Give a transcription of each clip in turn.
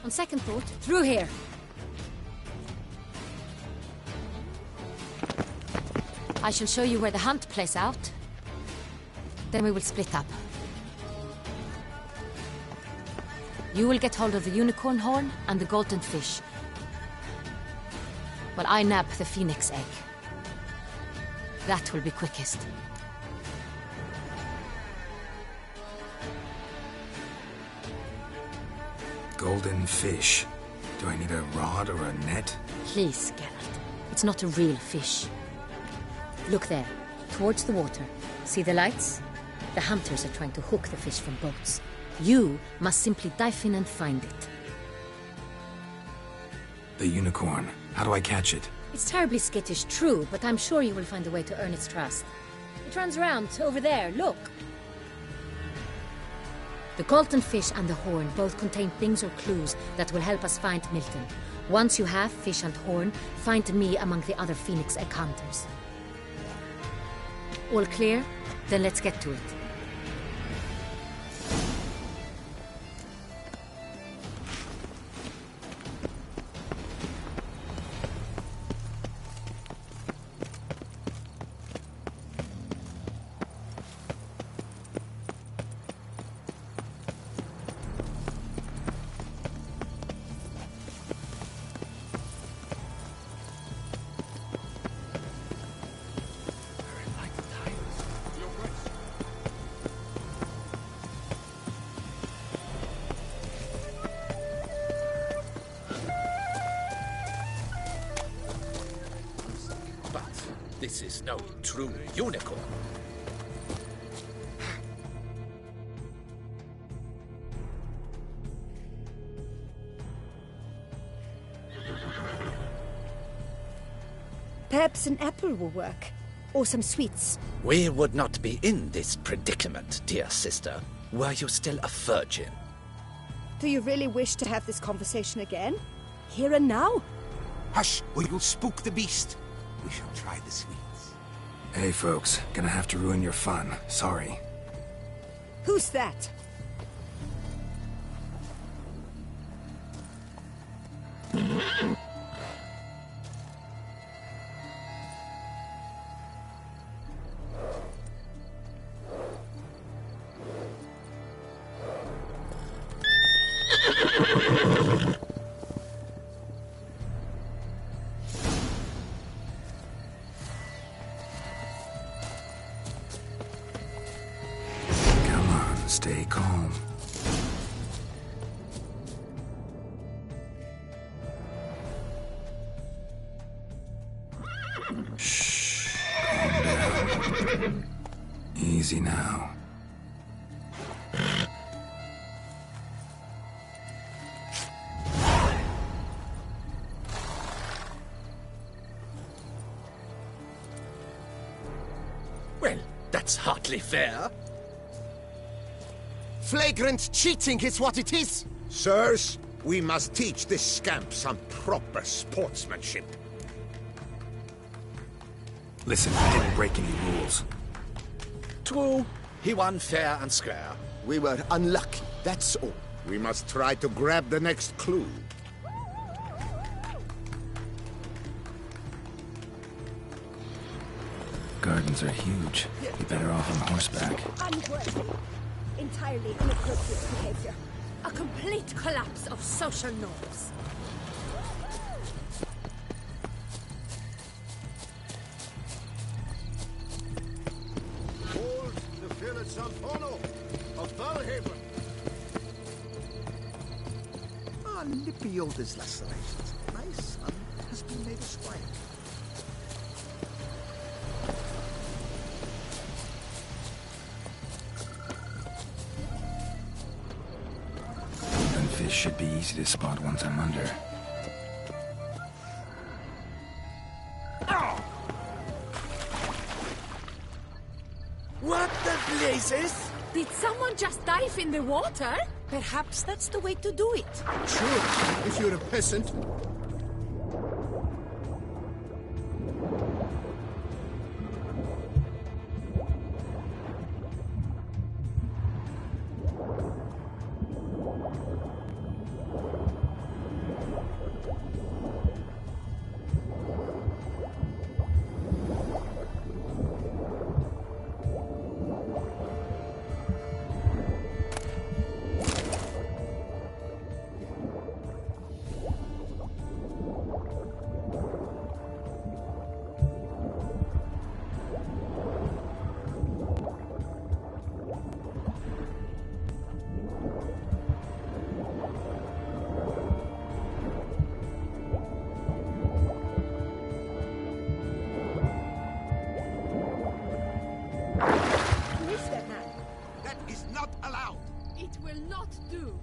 On second thought, through here. I shall show you where the hunt plays out. Then we will split up. You will get hold of the unicorn horn and the golden fish, while I nab the phoenix egg. That will be quickest. Golden fish. Do I need a rod or a net? Please, Geralt. It's not a real fish. Look there, towards the water. See the lights? The hunters are trying to hook the fish from boats. You must simply dive in and find it. The unicorn. How do I catch it? It's terribly skittish, true, but I'm sure you will find a way to earn its trust. It runs around, over there, look. The golden fish and the horn both contain things or clues that will help us find Milton. Once you have fish and horn, find me among the other phoenix egg hunters. All clear? Then let's get to it. This is no true unicorn. Perhaps an apple will work. Or some sweets. We would not be in this predicament, dear sister, were you still a virgin. Do you really wish to have this conversation again? Here and now? Hush, or you'll spook the beast. We shall try the sweets. Hey folks, gonna have to ruin your fun. Sorry. Who's that? Stay calm. Shh. Calm down. Easy now. Well, that's hardly fair. Flagrant cheating is what it is! Sirs, we must teach this scamp some proper sportsmanship. Listen, I didn't break any rules. True, he won fair and square. We were unlucky, that's all. We must try to grab the next clue. Gardens are huge. Be better off on horseback. Unworthy. Entirely inappropriate behavior. A complete collapse of social norms. Hold the fill at San Paulo of Valhaven. Ah, Lipioda's lacerations. My son has been made a squire. Fish should be easy to spot once I'm under. What the blazes? Did someone just dive in the water? Perhaps that's the way to do it. Sure, if you're a peasant. Release that man. That is not allowed. It will not do.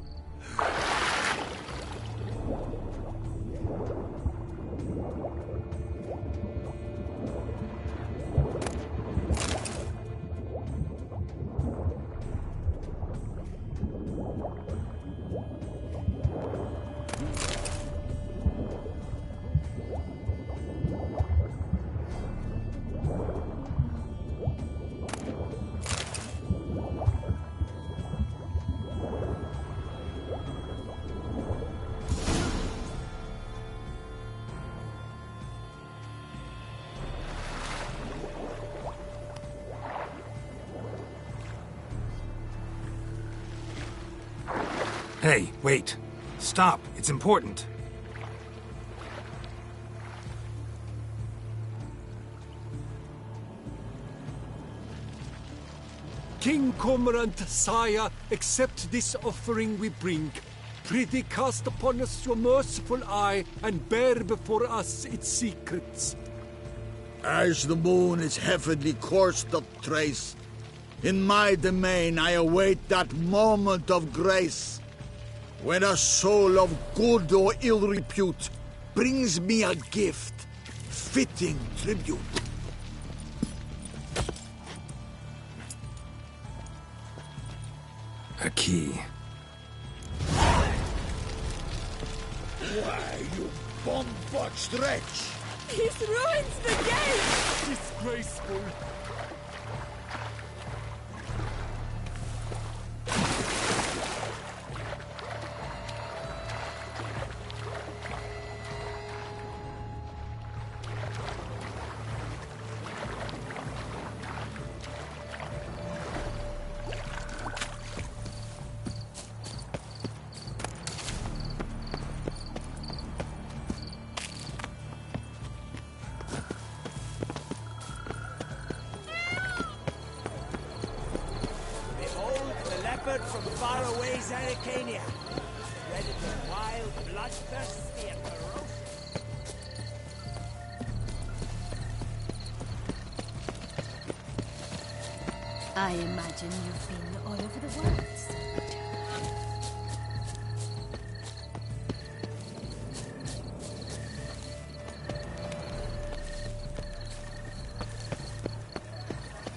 Hey, wait. Stop. It's important. King Cormorant, sire, accept this offering we bring. Prithee cast upon us your merciful eye, and bear before us its secrets. As the moon is heavenly coursed of trace, in my domain I await that moment of grace, when a soul of good or ill repute brings me a gift, fitting tribute. A key. Why, you bomb-botched wretch! He's ruined the game! Disgraceful. From faraway Zaricania, predator wild, bloodthirsty, and ferocious. I imagine you've been all over the world.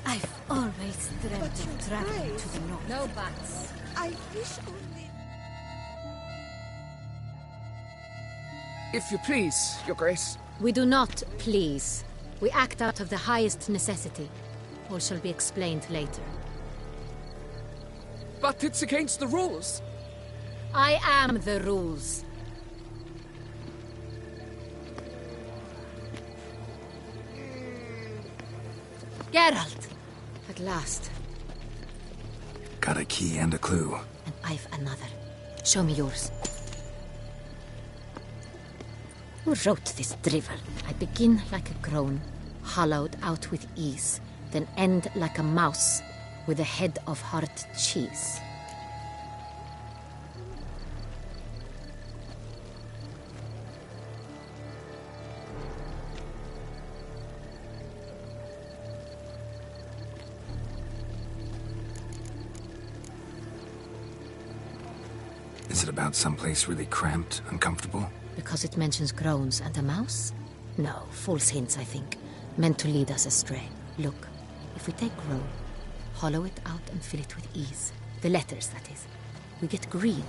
I've always dreamt of traveling to the north. No bats. I wish only... If you please, Your Grace. We do not please. We act out of the highest necessity. All shall be explained later. But it's against the rules. I am the rules. Geralt! At last. Got a key and a clue. And I've another. Show me yours. Who wrote this drivel? I begin like a groan, hollowed out with ease, then end like a mouse with a head of hard cheese. Is it about someplace really cramped, uncomfortable? Because it mentions groans and a mouse? No, false hints, I think. Meant to lead us astray. Look, if we take groan, hollow it out and fill it with ease. The letters, that is. We get green.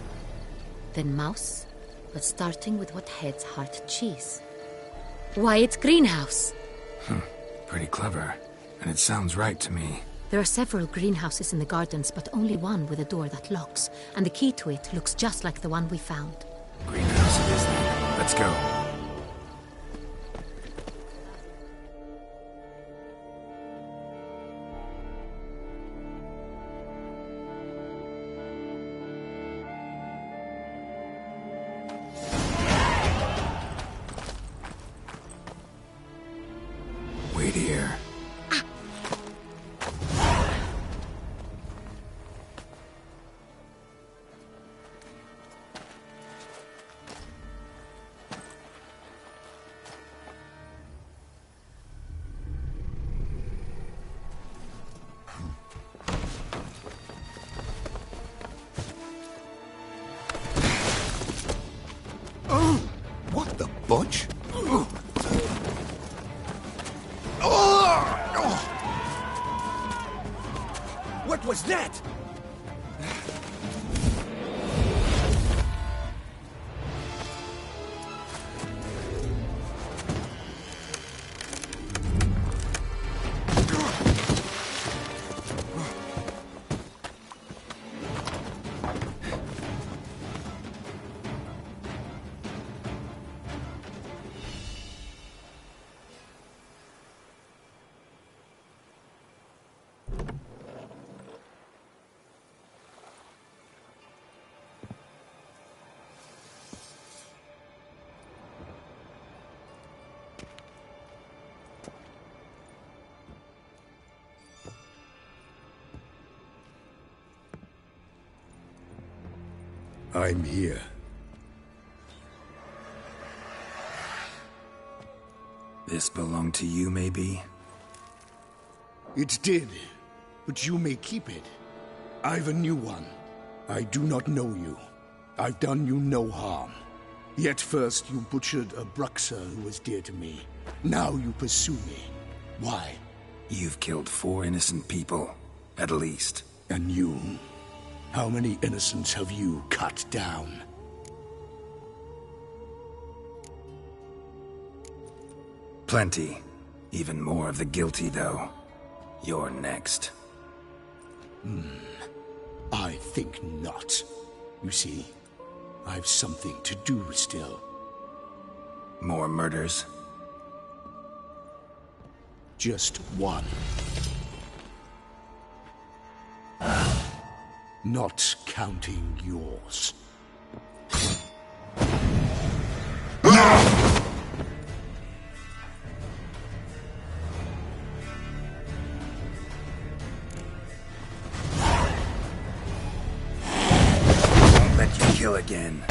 Then mouse, but starting with what heads heart cheese. Why, it's greenhouse! Pretty clever. And it sounds right to me. There are several greenhouses in the gardens, but only one with a door that locks, and the key to it looks just like the one we found. Greenhouse it is then. Let's go. Wait here. What was that? I'm here. This belonged to you, maybe? It did, but you may keep it. I've a new one. I do not know you. I've done you no harm. Yet first you butchered a Bruxer who was dear to me. Now you pursue me. Why? You've killed 4 innocent people, at least. And you? How many innocents have you cut down? Plenty. Even more of the guilty, though. You're next. I think not. You see, I've something to do still. More murders? Just one. Not counting yours. Won't let you kill again.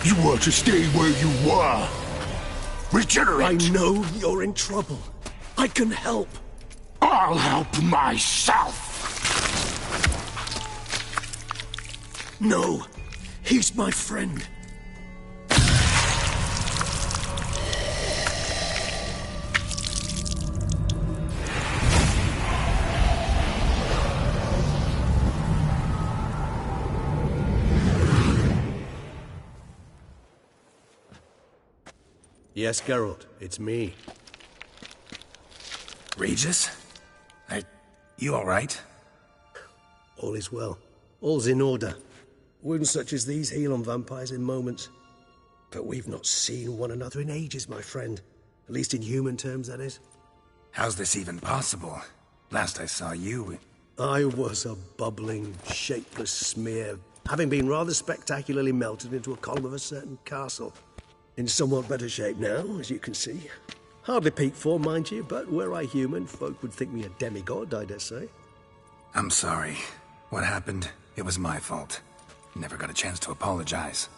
You were to stay where you were. Regenerate! I know you're in trouble. I can help. I'll help myself. No, he's my friend. Yes, Geralt, it's me. Regis? You alright? All is well. All's in order. Wounds such as these heal on vampires in moments. But we've not seen one another in ages, my friend. At least in human terms, that is. How's this even possible? Last I saw you... I was a bubbling, shapeless smear, having been rather spectacularly melted into a column of a certain castle. In somewhat better shape now, as you can see. Hardly peak form, mind you, but were I human, folk would think me a demigod, I dare say. I'm sorry. What happened, it was my fault. Never got a chance to apologize.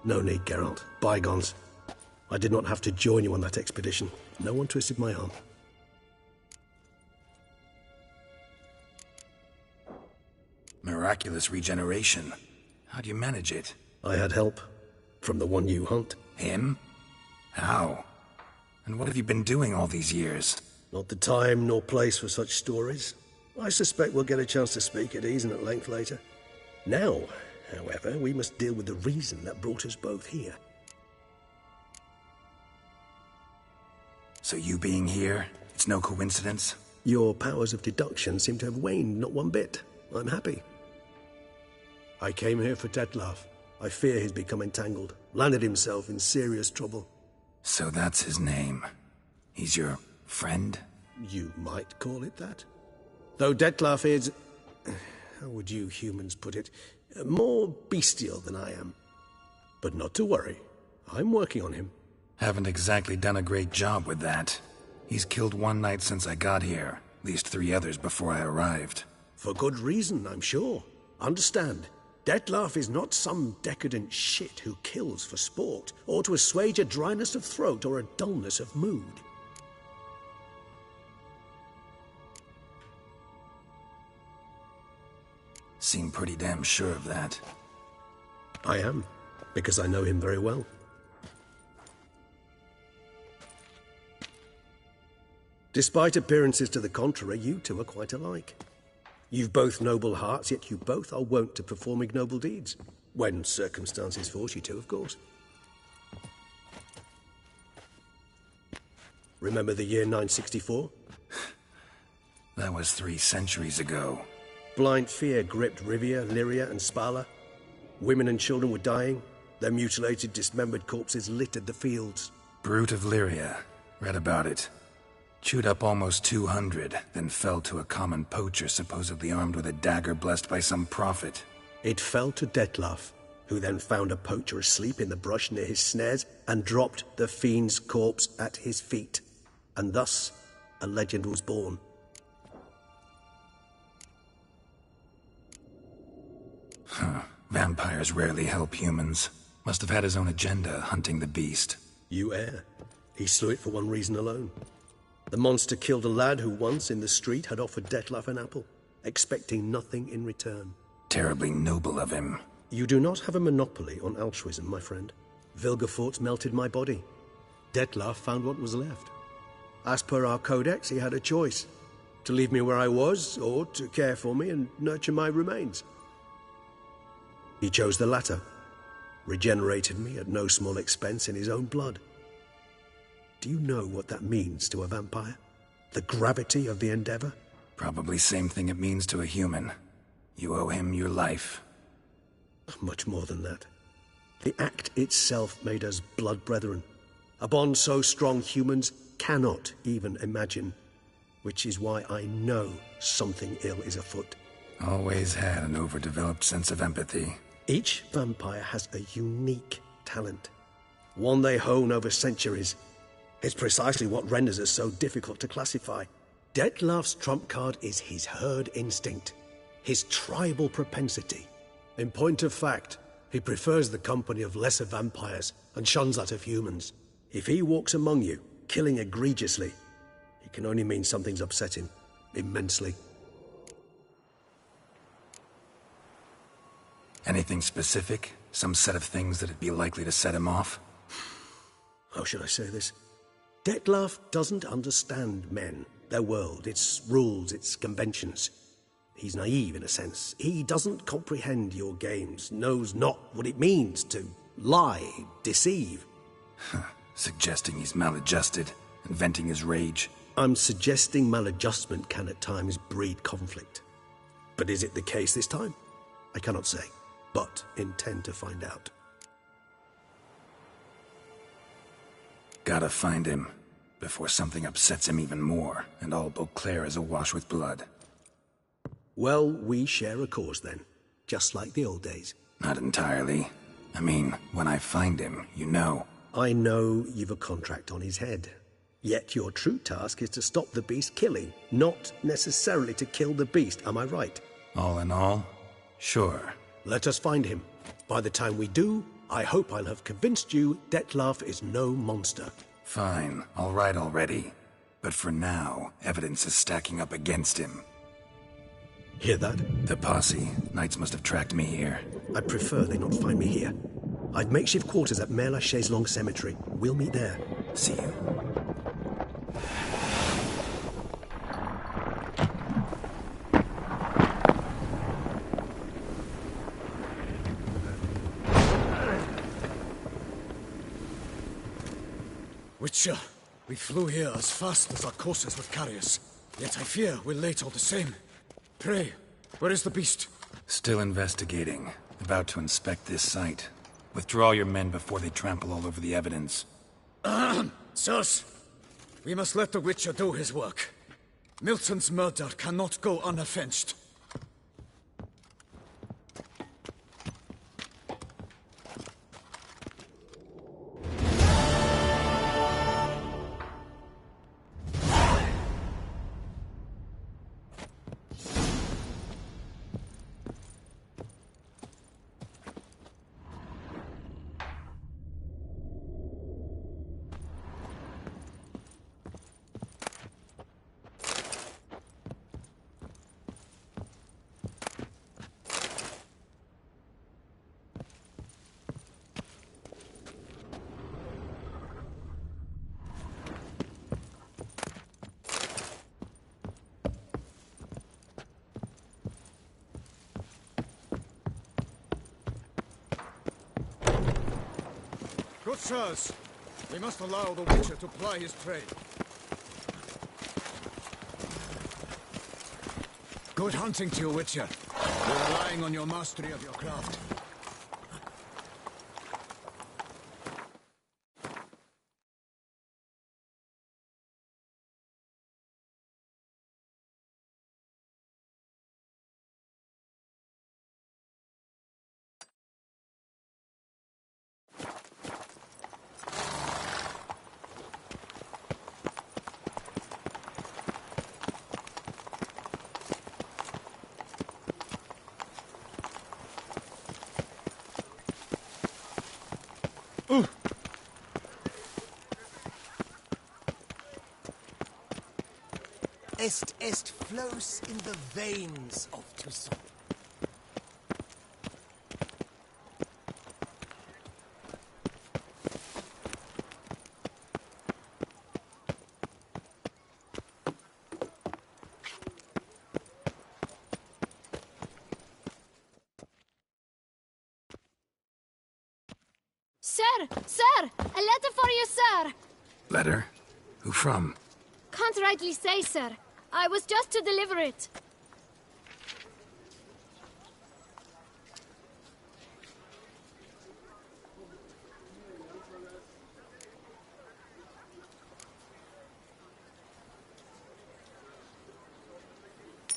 No need, Geralt. Bygones. I did not have to join you on that expedition. No one twisted my arm. Miraculous regeneration. How do you manage it? I had help. From the one you hunt. Him? How? And what have you been doing all these years? Not the time nor place for such stories. I suspect we'll get a chance to speak at ease and at length later. Now, however, we must deal with the reason that brought us both here. So you being here, it's no coincidence? Your powers of deduction seem to have waned not one bit. I'm happy. I came here for Detlef. I fear he's become entangled, landed himself in serious trouble. So that's his name. He's your friend? You might call it that. Though Detlef is, how would you humans put it, more bestial than I am. But not to worry. I'm working on him. Haven't exactly done a great job with that. He's killed one knight since I got here, at least 3 others before I arrived. For good reason, I'm sure. Understand, Detlef is not some decadent shit who kills for sport, or to assuage a dryness of throat or a dullness of mood. Seem pretty damn sure of that. I am, because I know him very well. Despite appearances to the contrary, you two are quite alike. You've both noble hearts, yet you both are wont to perform ignoble deeds. When circumstances force you to, of course. Remember the year 964? That was 3 centuries ago. Blind fear gripped Rivia, Lyria, and Spala. Women and children were dying. Their mutilated, dismembered corpses littered the fields. Brute of Lyria. Read about it. Chewed up almost 200, then fell to a common poacher supposedly armed with a dagger blessed by some prophet. It fell to Detlef, who then found a poacher asleep in the brush near his snares and dropped the fiend's corpse at his feet. And thus, a legend was born. Huh. Vampires rarely help humans. Must have had his own agenda, hunting the beast. You err. He slew it for one reason alone. The monster killed a lad who once, in the street, had offered Detlef an apple, expecting nothing in return. Terribly noble of him. You do not have a monopoly on altruism, my friend. Vilgefortz melted my body. Detlef found what was left. As per our codex, he had a choice. To leave me where I was, or to care for me and nurture my remains. He chose the latter. Regenerated me at no small expense in his own blood. Do you know what that means to a vampire? The gravity of the endeavor? Probably same thing it means to a human. You owe him your life. Much more than that. The act itself made us blood brethren. A bond so strong humans cannot even imagine. Which is why I know something ill is afoot. Always had an overdeveloped sense of empathy. Each vampire has a unique talent. One they hone over centuries. It's precisely what renders us so difficult to classify. Detlef's trump card is his herd instinct, his tribal propensity. In point of fact, he prefers the company of lesser vampires and shuns that of humans. If he walks among you, killing egregiously, it can only mean something's upset him, immensely. Anything specific? Some set of things that'd be likely to set him off? How should I say this? Detlef doesn't understand men, their world, its rules, its conventions. He's naive in a sense. He doesn't comprehend your games, knows not what it means to lie, deceive. Suggesting he's maladjusted, and venting his rage. I'm suggesting maladjustment can at times breed conflict. But is it the case this time? I cannot say, but intend to find out. Gotta find him, before something upsets him even more, and all Beauclair is awash with blood. Well, we share a cause then. just like the old days. Not entirely. I mean, when I find him, you know. I know you've a contract on his head. Yet your true task is to stop the beast killing, not necessarily to kill the beast, am I right? All in all, sure. Let us find him. By the time we do, I hope I'll have convinced you Detlef is no monster. Fine, all right already. But for now, evidence is stacking up against him. Hear that? The posse. Knights must have tracked me here. I'd prefer they not find me here. I've makeshift quarters at Mère Lachaise Long Cemetery. We'll meet there. See you. Witcher, we flew here as fast as our courses would carry us. Yet I fear we're late all the same. Pray, where is the beast? Still investigating. About to inspect this site. Withdraw your men before they trample all over the evidence. Sirs, we must let the Witcher do his work. Milton's murder cannot go unavenged. Good sirs, we must allow the Witcher to ply his trade. Good hunting to you, Witcher. We're relying on your mastery of your craft. Est flows in the veins of Touissant. Sir! Sir! A letter for you, sir! Letter? Who from? Can't rightly say, sir. I was just to deliver it.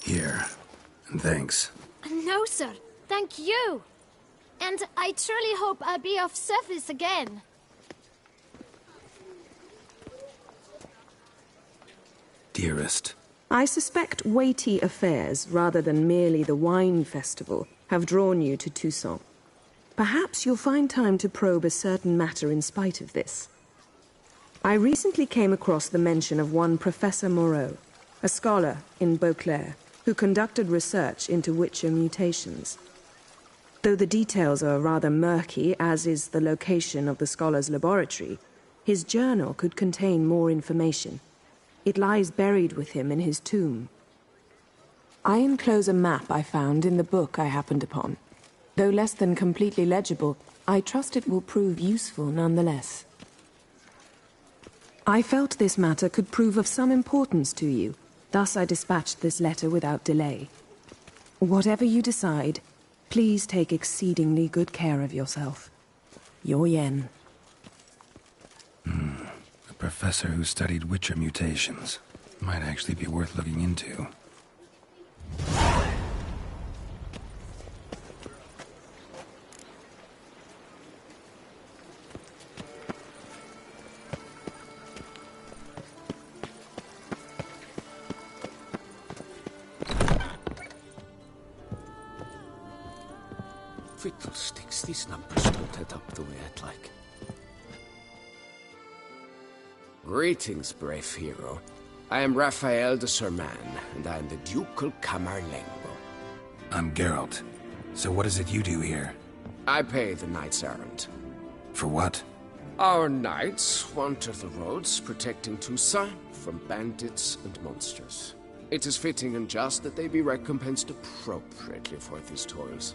Here. And thanks. No, sir. Thank you. And I truly hope I'll be of service again. Dearest. I suspect weighty affairs, rather than merely the wine festival, have drawn you to Touissant. Perhaps you'll find time to probe a certain matter in spite of this. I recently came across the mention of one Professor Moreau, a scholar in Beauclair, who conducted research into Witcher mutations. Though the details are rather murky, as is the location of the scholar's laboratory, his journal could contain more information. It lies buried with him in his tomb. I enclose a map I found in the book I happened upon. Though less than completely legible, I trust it will prove useful nonetheless. I felt this matter could prove of some importance to you, thus I dispatched this letter without delay. Whatever you decide, please take exceedingly good care of yourself. Your Yen. A professor who studied Witcher mutations. Might actually be worth looking into. Fiddlesticks, these numbers don't add up the way I'd like. Greetings, brave hero. I am Raphael de Serman, and I am the Ducal Camerlengo. I'm Geralt. So what is it you do here? I pay the knights errant. For what? Our knights wander the roads, protecting Touissant from bandits and monsters. It is fitting and just that they be recompensed appropriately for these toils.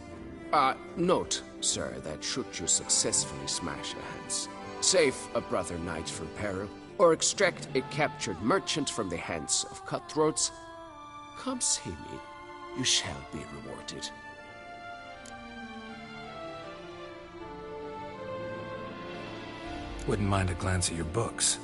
Note, sir, that should you successfully smash a hands, save a brother knight from peril, or extract a captured merchant from the hands of cutthroats, come see me. You shall be rewarded. Wouldn't mind a glance at your books.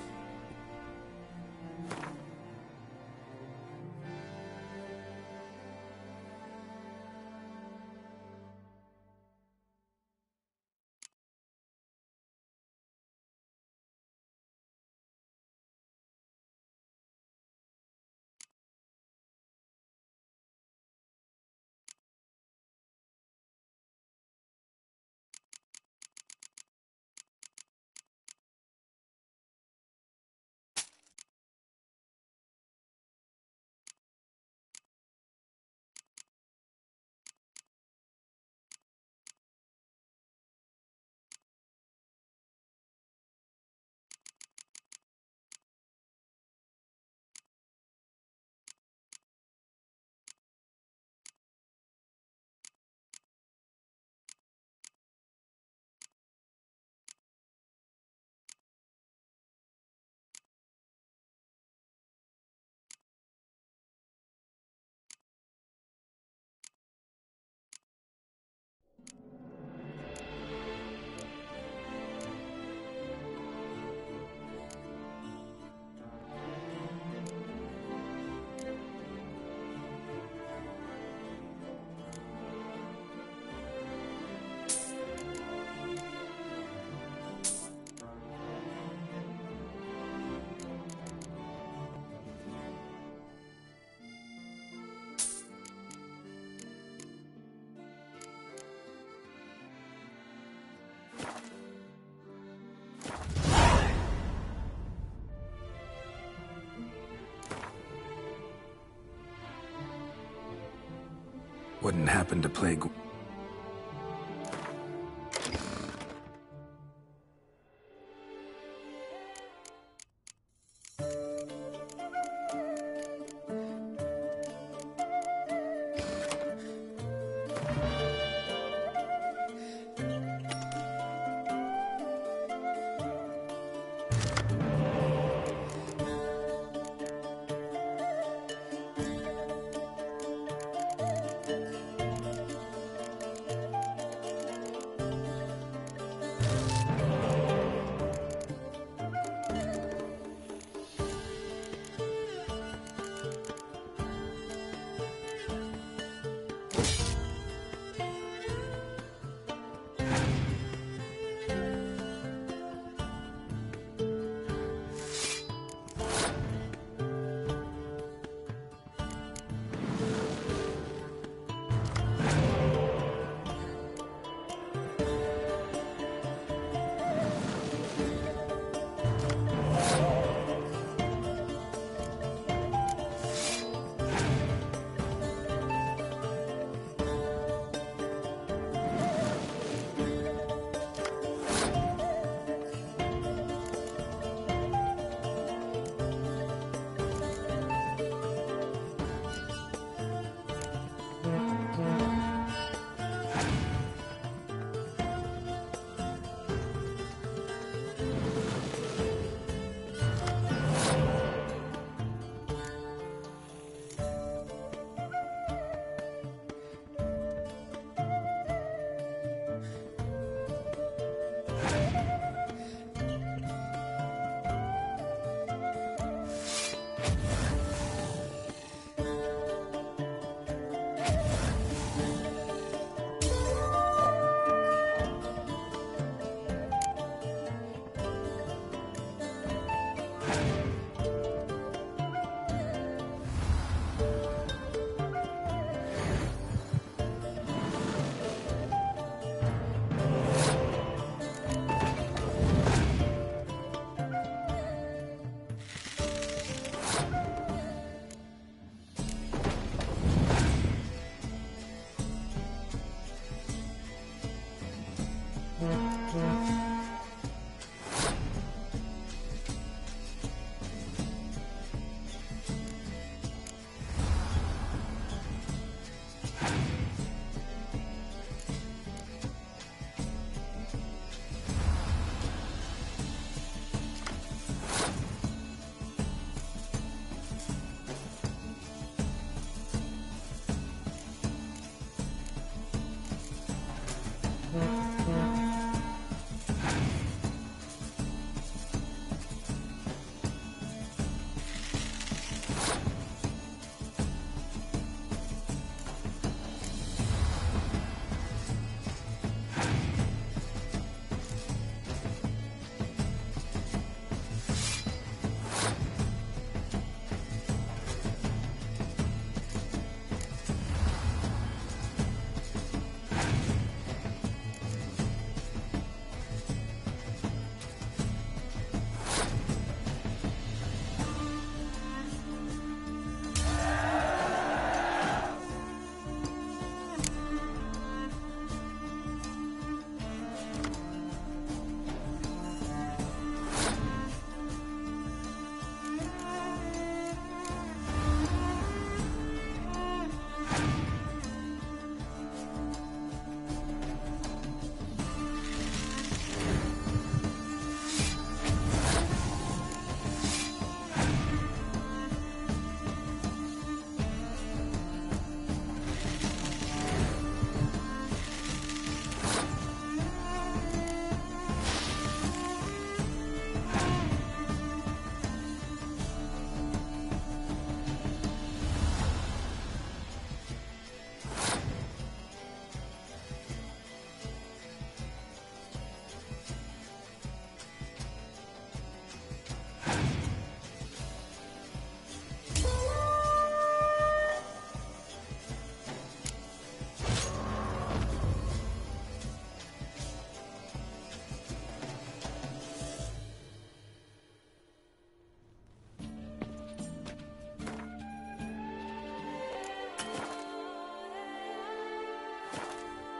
Wouldn't happen to play...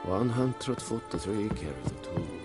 143 carry the tool.